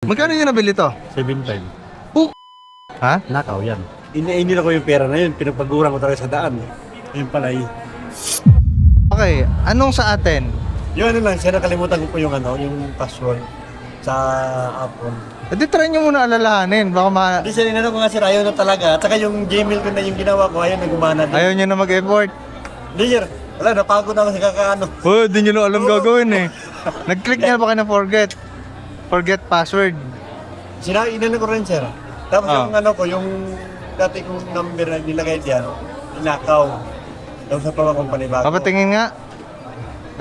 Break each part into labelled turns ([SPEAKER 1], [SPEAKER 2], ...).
[SPEAKER 1] Magkano yung nabili to?
[SPEAKER 2] 7.5.
[SPEAKER 1] Ha?
[SPEAKER 2] Nakaw yan. Iniinila ko yung pera na yun. Pinagpaguran ko talaga sa daan. Yun pala eh.
[SPEAKER 1] Okay, anong sa atin?
[SPEAKER 2] Yung ano lang, siya nakalimutan ko po yung yung password sa Apple.
[SPEAKER 1] Edi try nyo muna alalahanin. Baka
[SPEAKER 2] Hindi siya ninanong ko nga sir, ayaw na talaga. At saka yung Gmail ko na yung ginawa ko, ayaw na gumana din.
[SPEAKER 1] ayaw nyo na mag-effort.
[SPEAKER 2] Hindi sir, wala, napagod na ako sa kakaano.
[SPEAKER 1] Oh, di nyo na alam gagawin eh. Nag-click nyo na ba kayo ng forget? Forget password.
[SPEAKER 2] Inano ko rin sir. Tapos
[SPEAKER 1] Ah.
[SPEAKER 2] yung ko, yung dati kong number na nilagay diyan, inakaw. Tapos sa pala company bago.
[SPEAKER 1] Papatingin nga.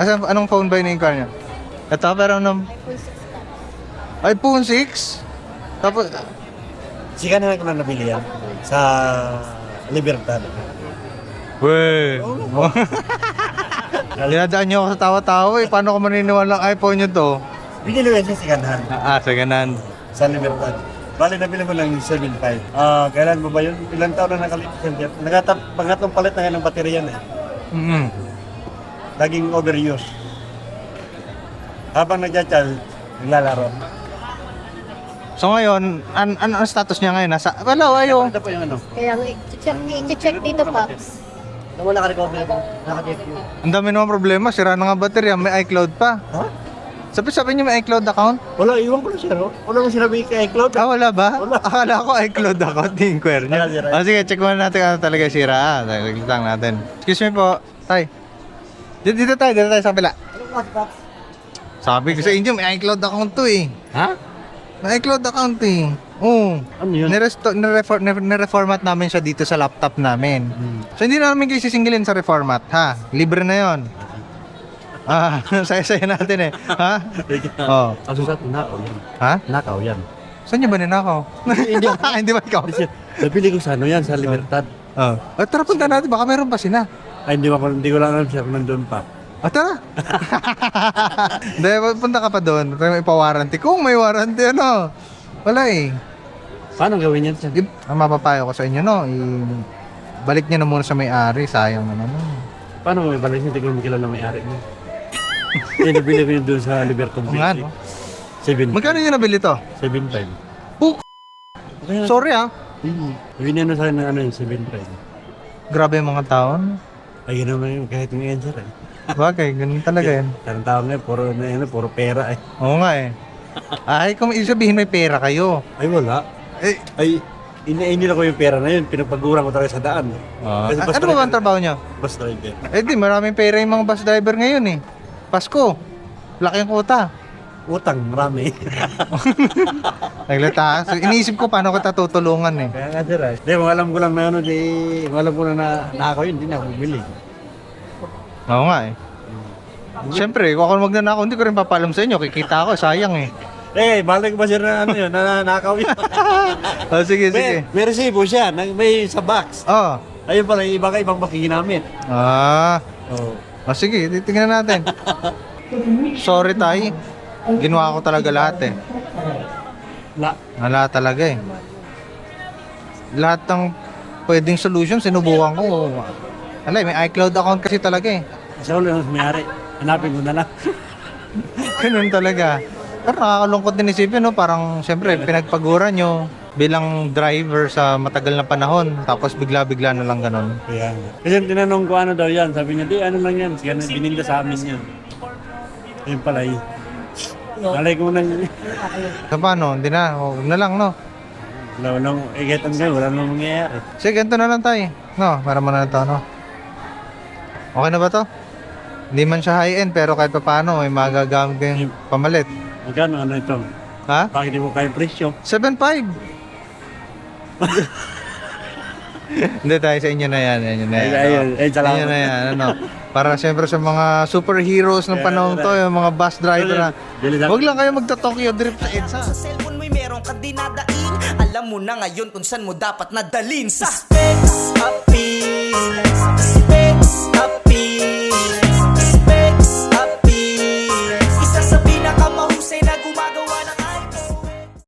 [SPEAKER 1] Anong phone ba ini-inquire nyo? Ito, pero iPhone 6? Tapos,
[SPEAKER 2] Sika na lang ko na nabili yan sa Libertad.
[SPEAKER 1] wey. Dinadaan nyo ako sa tawa-tawa eh. Paano ko maniniwala ang iPhone nyo to?
[SPEAKER 2] Binili ko yan sa Sikanhan
[SPEAKER 1] Sa ganan.
[SPEAKER 2] sa Libertad. Bali, nabili mo lang yung 7.5. Kailan mo ba yun? Ilang taon na nakalipas yan? Pangatlong palit na yan ng baterya yan eh. Laging overuse. Habang nagja-charge, naglalaro.
[SPEAKER 1] So ngayon, ano status niya ngayon? Wala, ayaw.
[SPEAKER 2] Ito po yung
[SPEAKER 3] Kaya i-check dito, Pops.
[SPEAKER 2] Naman naka-recover ko. Naka-check yun.
[SPEAKER 1] Ang dami naman problema, sira na nga baterya, may iCloud pa.
[SPEAKER 2] Ha?
[SPEAKER 1] Sabi niyo may iCloud account?
[SPEAKER 2] Wala, iwan ko na siya, no? Wala nang sinabi kay iCloud.
[SPEAKER 1] Wala ba?
[SPEAKER 2] Wala.
[SPEAKER 1] Akala ko iCloud account, di-inquire niya.
[SPEAKER 2] Wala, sira.
[SPEAKER 1] Sige, check muna natin ano talaga sira. Saglit lang natin. Excuse me po, tay. Dito tayo sa kabila. Sabi ko sa inyo, may iCloud account to eh.
[SPEAKER 2] Ha?
[SPEAKER 1] May iCloud account eh. Oo.
[SPEAKER 2] Ano yun?
[SPEAKER 1] Nireformat namin siya dito sa laptop namin. So hindi na namin kayo sisingilin sa reformat, ha? Libre na yon. Saya-saya natin eh. Ha? Oh.
[SPEAKER 2] Asusat, nakaw yan.
[SPEAKER 1] Ha?
[SPEAKER 2] Nakaw yan.
[SPEAKER 1] Saan niyo ba ninakaw? Hindi ba ikaw?
[SPEAKER 2] Nabili ko sa yan, sa Libertad.
[SPEAKER 1] Oh. Tara, punta natin. Baka meron pa sila.
[SPEAKER 2] Ay, hindi ko lang alam siya kung nandun pa.
[SPEAKER 1] Tara. Hindi, punta ka pa doon. May ipa-warranty. Kung may warranty, ano? Wala eh.
[SPEAKER 2] Paano gawin yan siya?
[SPEAKER 1] Ang mapapayo ko sa inyo, no? Balik niyo na muna sa may-ari. Sayang naman.
[SPEAKER 2] Paano mo ibalik niya? Hindi ko makilala may-ari mo. Hindi, nabili ko yun doon sa Libertad.
[SPEAKER 1] Oo nga, no?
[SPEAKER 2] 7.
[SPEAKER 1] Magkano yung nabili to?
[SPEAKER 2] 7.5.
[SPEAKER 1] Sorry ah.
[SPEAKER 2] Binano sa akin ng ano yung 7.5.
[SPEAKER 1] Grabe yung mga taon.
[SPEAKER 2] Ay, yun naman yung kahit yung answer eh.
[SPEAKER 1] Bagay, ganun talaga yan.
[SPEAKER 2] Karang tao na puro pera eh.
[SPEAKER 1] Oo nga eh. Ay, kung ibig sabihin may pera kayo.
[SPEAKER 2] Ay, wala. Ay, iniinila ko yung pera na yun. Pinagpaguran ko talaga sa daan. Kasi bus
[SPEAKER 1] Ano ba ang trabaho nyo?
[SPEAKER 2] Bus driver.
[SPEAKER 1] Di, maraming pera yung mga bus driver ngayon eh. Pasko. Laki ang kuta.
[SPEAKER 2] Utang, marami.
[SPEAKER 1] Naglata. So, iniisip ko paano kita tutulungan eh.
[SPEAKER 2] Kaya nga sir eh. Hindi, alam ko lang na ano, alam ko lang na ako yun, hindi na ako bumili.
[SPEAKER 1] Oo nga eh. Siyempre, kung ako magnanakaw, hindi ko rin papalam sa inyo. Kikita ako, sayang eh.
[SPEAKER 2] Balik ba sir na ano yun, na nakaw yun.
[SPEAKER 1] Sige, sige.
[SPEAKER 2] May resibo siya, may sa box.
[SPEAKER 1] Oh.
[SPEAKER 2] Ayun pala, iba ka ibang ginamit.
[SPEAKER 1] Sige, titingnan natin. Sorry tay. Ginawa ko talaga lahat eh. Lahat talaga eh. Lahat ng pwedeng solution sinubukan ko. Alay, may iCloud account kasi talaga eh.
[SPEAKER 2] Kasi ulit ang mayari. Hanapin ko na lang.
[SPEAKER 1] Ganun talaga. Pero nakakalungkot din isipin, no? Parang siyempre pinagpaguran nyo bilang driver sa matagal na panahon. Tapos bigla-bigla na lang ganun.
[SPEAKER 2] Kaya nga. Kasi tinanong ko ano daw yan. Sabi niya, di ano lang yan. Kaya bininda sa amin yan. Ayun pala eh. Nalay ko na yun.
[SPEAKER 1] So paano? Hindi na. Huwag na lang, no?
[SPEAKER 2] Wala namang mangyayari.
[SPEAKER 1] Sige, ganito na lang tayo. No, para mo na ito, no? Okay na ba to? Hindi man siya high-end, pero kahit pa paano, may magagamit kayong pamalit.
[SPEAKER 2] Magkano ano ito?
[SPEAKER 1] Ha?
[SPEAKER 2] Bakit di mo kayang presyo?
[SPEAKER 1] 7.5. Hindi tayo sa inyo na yan.
[SPEAKER 2] Salamat.
[SPEAKER 1] Inyo na yan, ano. Para siyempre sa mga superheroes ng panahon to, yung mga bus driver na. Huwag lang kayo magta-Tokyo drift sa EDSA.
[SPEAKER 4] Sa cellphone mo'y meron ka dinadaing. Alam mo na ngayon kung saan mo dapat nadalin. Sa Specs Appeal. Specs Appeal.